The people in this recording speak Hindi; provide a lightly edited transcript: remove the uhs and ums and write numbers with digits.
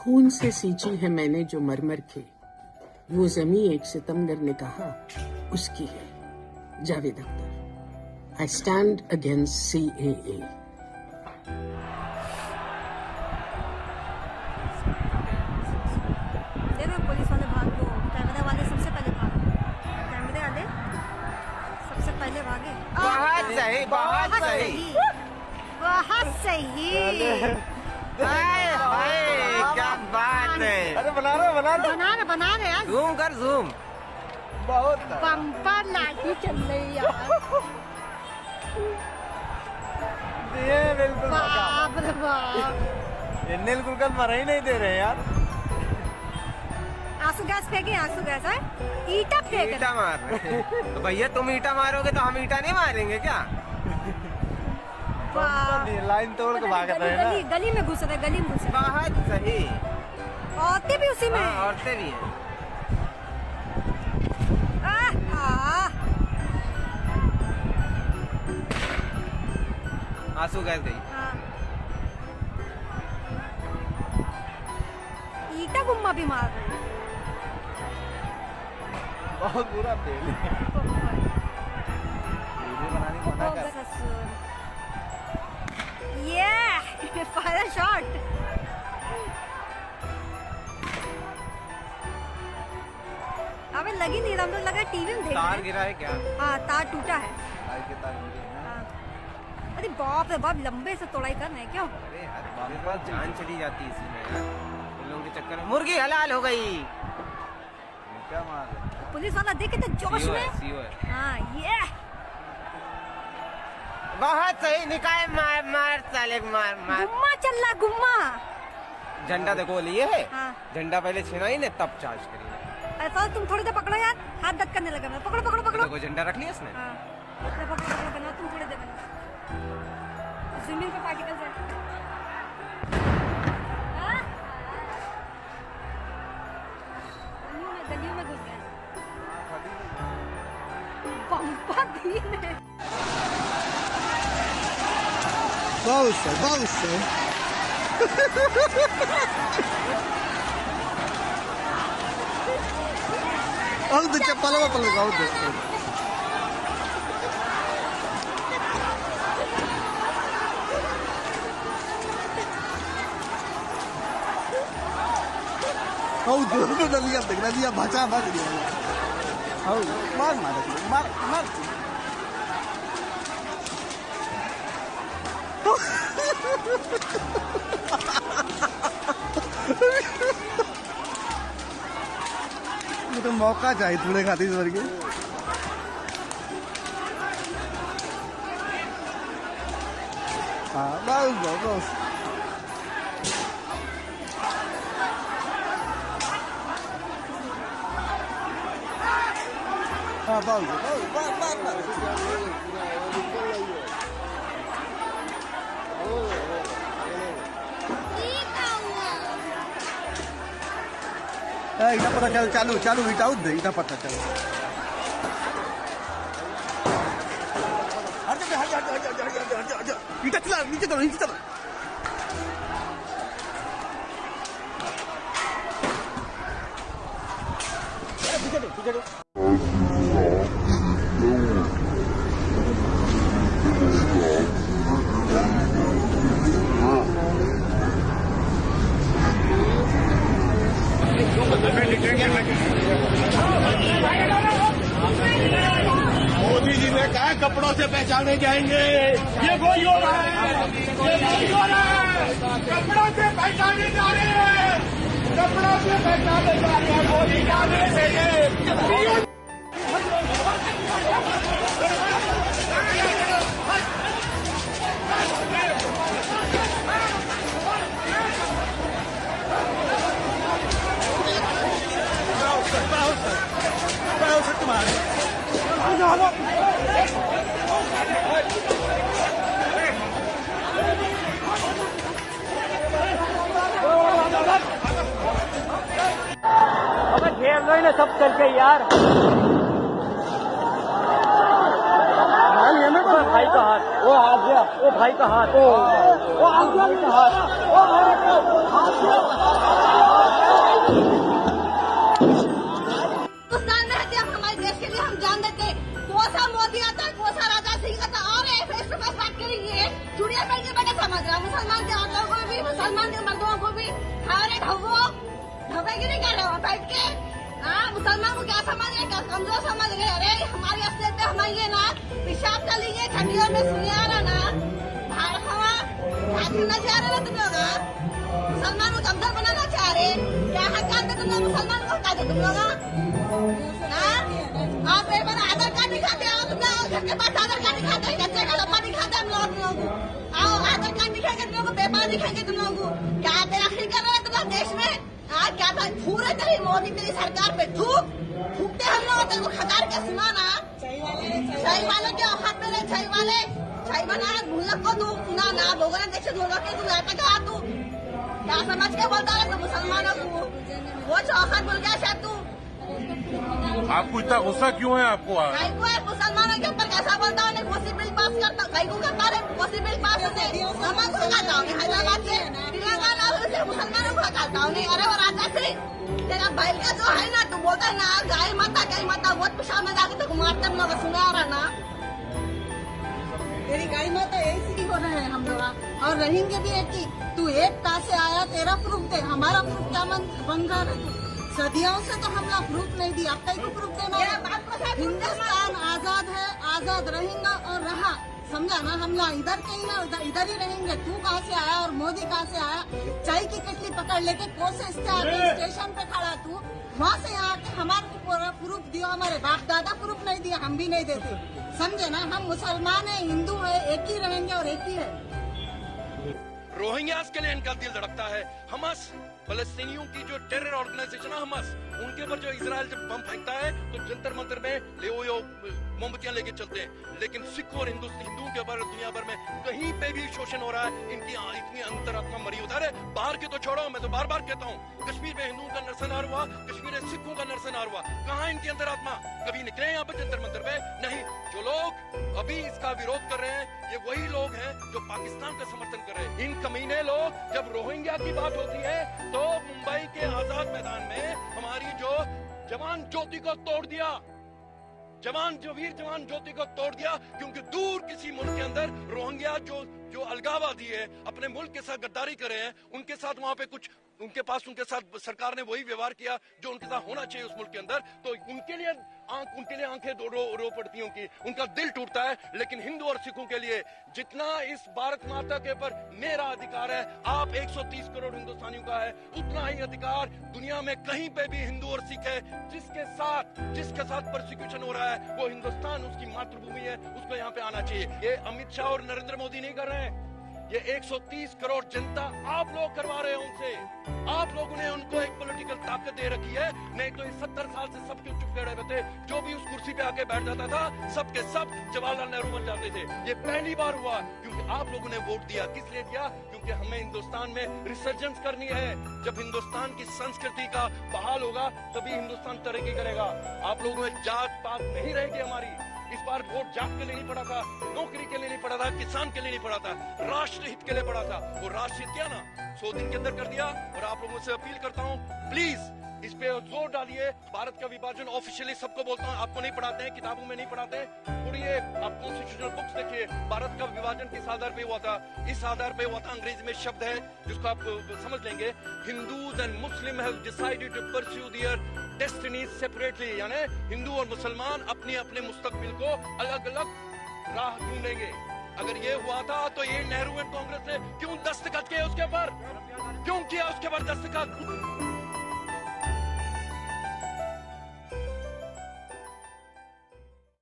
खून से सींची है मैंने जो मरमर के, वो जमी एक सितमगर ने कहा उसकी है। Javed Akhtar. I stand against CAA। देखो पुलिस वाले भाग लो, कैमरे वाले सबसे पहले भागे, कैमरे वाले सबसे पहले भागे। बहुत सही, बहुत सही, बहुत सही। हाय हाय क्या बात है। अरे बना रहे यार। जूम कर, जूम। बहुत बम्पर लाठी चल रही यार। ये बिल्कुल बाप रे बाप। ये बिल्कुल कल मरा ही नहीं दे रहे यार। आंसू गैस फेंके, आंसू गैस है, ईटा फेंक। ईटा मार रहे हैं। तो भैया तुम ईटा मारोगे तो हम ईटा नहीं मारेंगे क्या? लाइन तोड़ के भाग रहे हैं ना। गली में घुस रहे, गली में घुस रहे। बहुत सही। औरतें भी उसी में हैं। हाँ, औरतें भी हैं। आंसू गैस गई। ईटा गुम्मा भी मार रहे हैं। बहुत बुरा फेल है। वीडियो बनाने को मना कर। ये फायर शॉट। अबे लगी नहीं, हम लोग लगा टीवी में देख रहे तार हैं। गिरा है क्या? हाँ, तार टूटा है। लाइट के तार गिरे हैं। हाँ। अरे बाप रे बाप, लंबे से तोड़ाई करना है क्यों? अरे यार मेरे पास जान चली जाती है इसी में यार। इन लोगों के चक्कर में मुर्गी हलाल हो गई। क्या मार रहे हैं? पुलिस वाला देखे तो जोश में। सीओ है। हाँ, ये बहुत सही। निकाय मार मार साले, मार मार। गुम्मा चल रहा, गुम्मा। झंडा देखो लिए है। हाँ। झंडा पहले छीना ही ने तब चार्ज करी। ऐसा तुम थोड़ी देर पकड़ो यार, हाथ दर्द करने लगा मेरा। पकड़ो पकड़ो पकड़ो। देखो झंडा रख लिया इसने। हाँ, ले पकड़ो पकड़ो, बनाओ तुम थोड़ी देर बनाओ। स्विमिंग का पार्टिकल्स है। हाँ? गलियों में घुस गए। बम्पर भी है। बहुत सही, बहुत सही। अब तो चप्पल वप्पल लगाओ दोस्तों। दोनों नलिया देख, नलिया बचा भाग दिया। मार मार मार मार। तो मौका चाहिए थोड़े खाती स्वर के। हाँ बस बस। हाँ बस इटा पता चल चालू चालू इटा उठ दे इटा पता चल। इटा चला नीचे चलो नीचे चलो। पीछे दो। मोदी जी ने कहा कपड़ों से पहचाने जाएंगे। ये वही हो रहा है, ये वही हो रहा है। कपड़ों से पहचाने जा रहे हैं, कपड़ों से पहचाने जा रहे हैं। मोदी जाने से ये घेर लो ना सब चल के यार। भाई का हाथ, वो हाथ गया। वो भाई का हाथ, वो भाई का हाथ, हिंदुस्तान में रहते हम हमारे देश के लिए हम जान देते। कोसा मोदी आता है, कोसा राजा सिंह आता और फेस टू फेस बात करेंगे। चुड़िया पहन के बैठे समझ रहा मुसलमान के औरतों को भी, मुसलमान के मर्दों को भी। अरे ढवो ढवेगिरी कर रहे हो बैठ के। हाँ, मुसलमान को क्या समझ रहे, कमजोर समझ रहे। अरे हमारी असलियत पे हमारी ना पेशाब चलिए ठंडियों में सुनिए आ रहा ना बाहर हवा करना चाह रहे ना तुम लोग। मुसलमान को कमजोर बनाना चाह रहे, क्या हक आते तुम लोग मुसलमान को हका दे तुम लोग। आप एक बार आधार कार्ड दिखाते हो तुम लोग, घर के पास आधार कार्ड दिखाते हैं, कच्चे का डब्बा दिखाते हम लोग को। आओ आधार कार्ड दिखाएंगे तुम लोग को, पेपर दिखाएंगे तुम लोग को। क्या तेराखी कर रहे हैं तुम लोग देश में। क्या था पूरे तेरी मोदी तेरी सरकार पे थूकते हम लोग तेरे को खकार के सुनाना। छई वाले के औकात में रहे, छई वाले छई बना भूलक को तू सुना ना। लोगों ने देखे धोखा के तू आता कहा तू क्या समझ के बोलता है तो मुसलमानों को वो औकात बोल गया शायद तू। आपको इतना गुस्सा क्यों है आपको? मुसलमानों के ऊपर कैसा बोलता हूँ, कोसी बिल पास करता कहीं को करता है, कोसी बिल पास होते हमारे को हटाता हूँ हैदराबाद से तेलंगाना से मुसलमानों को हटाता हूँ। नहीं अरे वो राजा से तेरा बैल का जो है ना तू बोलता है ना गाय माता बहुत पिछाड़ में जाके तो मारते हम लोग सुना रहा ना। तेरी गाय माता ऐसी हो रहे हैं हम लोग और रहेंगे भी एक ही। तू एक कहा से आया तेरा प्रूफ दे, हमारा प्रूफ क्या बन रहा है। सदियों से तो हमला प्रूफ नहीं दिया, अब कई को प्रूफ देना। हिंदुस्तान आजाद है, आजाद रहेगा और रहा समझा ना। हमला इधर कहीं ना इधर ही रहेंगे। तू कहाँ से आया और मोदी कहाँ से आया। चाय की कटली पकड़ लेके कोसे स्टेशन पे खड़ा तू, वहाँ से यहाँ आके हमारे को प्रूफ दियो। हमारे बाप दादा प्रूफ नहीं दिया, हम भी नहीं देते समझे ना। हम मुसलमान है, हिंदू है, एक ही रहेंगे और एक ही है। रोहिंग्यास के लिए इनका दिल धड़कता है। हमास फलस्तीनियों की जो टेरर ऑर्गेनाइजेशन है हमास, उनके ऊपर जो इजराइल जब बम फेंकता है तो जंतर मंतर में ले मोमबत्तियां लेके चलते हैं। लेकिन सिख और हिंदुओं के ऊपर दुनिया भर में कहीं पे भी शोषण हो रहा है। इनकी इतनी अंतरात्मा मरी होता है। बाहर के तो छोड़ो, मैं तो बार बार कहता हूँ कश्मीर में हिंदुओं का नरसंहार हुआ, कश्मीर में सिखों का नरसंहार हुआ। कहाँ इनकी अंतरात्मा? कभी निकले यहाँ पे जंतर मंतर पे? नहीं। जो लोग अभी इसका विरोध कर रहे हैं ये वही लोग हैं जो पाकिस्तान का समर्थन कर रहे हैं। इन कमीने लोग जब रोहिंग्या की बात होती है तो मुंबई के आजाद मैदान में हमारी जो जवान ज्योति को तोड़ दिया, वीर जवान ज्योति को तोड़ दिया। क्योंकि दूर किसी मुल्क के अंदर रोहिंग्या जो अलगाववादी है, अपने मुल्क के साथ गद्दारी करे हैं, उनके साथ वहां पे कुछ उनके साथ सरकार ने वही व्यवहार किया जो उनके साथ होना चाहिए उस मुल्क के अंदर। तो उनके लिए आंखें रो पड़ती हैं, उनका दिल टूटता है। लेकिन हिंदू और सिखों के लिए जितना इस भारत माता के ऊपर मेरा अधिकार है, आप 130 करोड़ हिंदुस्तानियों का है, उतना ही अधिकार दुनिया में कहीं पे भी हिंदू और सिख है। जिसके साथ प्रोसिक्यूशन हो रहा है वो हिंदुस्तान उसकी मातृभूमि है, उसको यहाँ पे आना चाहिए। ये अमित शाह और नरेंद्र मोदी नहीं कर रहे हैं, ये 130 करोड़ जनता आप लोग करवा रहे हैं उनसे। आप लोगों ने उनको एक पॉलिटिकल ताकत दे रखी है। नहीं तो इस 70 साल से सब क्यों चुप रहे थे? जो भी उस कुर्सी पे आके बैठ जाता था सबके सब जवाहरलाल नेहरू बन जाते थे। ये पहली बार हुआ क्योंकि आप लोगों ने वोट दिया। किस लिए दिया? क्योंकि हमें हिंदुस्तान में रिसर्जेंस करनी है। जब हिंदुस्तान की संस्कृति का बहाल होगा तभी हिंदुस्तान तरक्की करेगा। आप लोगों में जात पात नहीं रहेगी हमारी। इस बार वोट जात के लिए नहीं पड़ा था, नौकरी के लिए नहीं पड़ा था, किसान के लिए नहीं पड़ा था, राष्ट्र हित के लिए पड़ा था। वो राष्ट्र हित किया ना 100 दिन के अंदर कर दिया। और आप लोगों से अपील करता हूँ प्लीज इस पे जोर डालिए। भारत का विभाजन ऑफिशियली सबको बोलता हूँ, आपको नहीं पढ़ाते हैं, किताबों में नहीं पढ़ाते। पढ़िए, आप कॉन्स्टिट्यूशनल बुक्स देखिए। भारत का विभाजन किस आधार पे हुआ था? इस आधार पे हुआ था, अंग्रेजी में शब्द है जिसको आप समझ लेंगे, Hindus and Muslim have decided to pursue their destinies separately. यानी हिंदू और मुसलमान अपने अपने मुस्तकबिल को अलग अलग राह ढूंढेंगे। अगर ये हुआ था तो ये नेहरू एंड कांग्रेस ने क्यों दस्तखत किए उसके ऊपर? क्यों किया उसके ऊपर दस्तखत?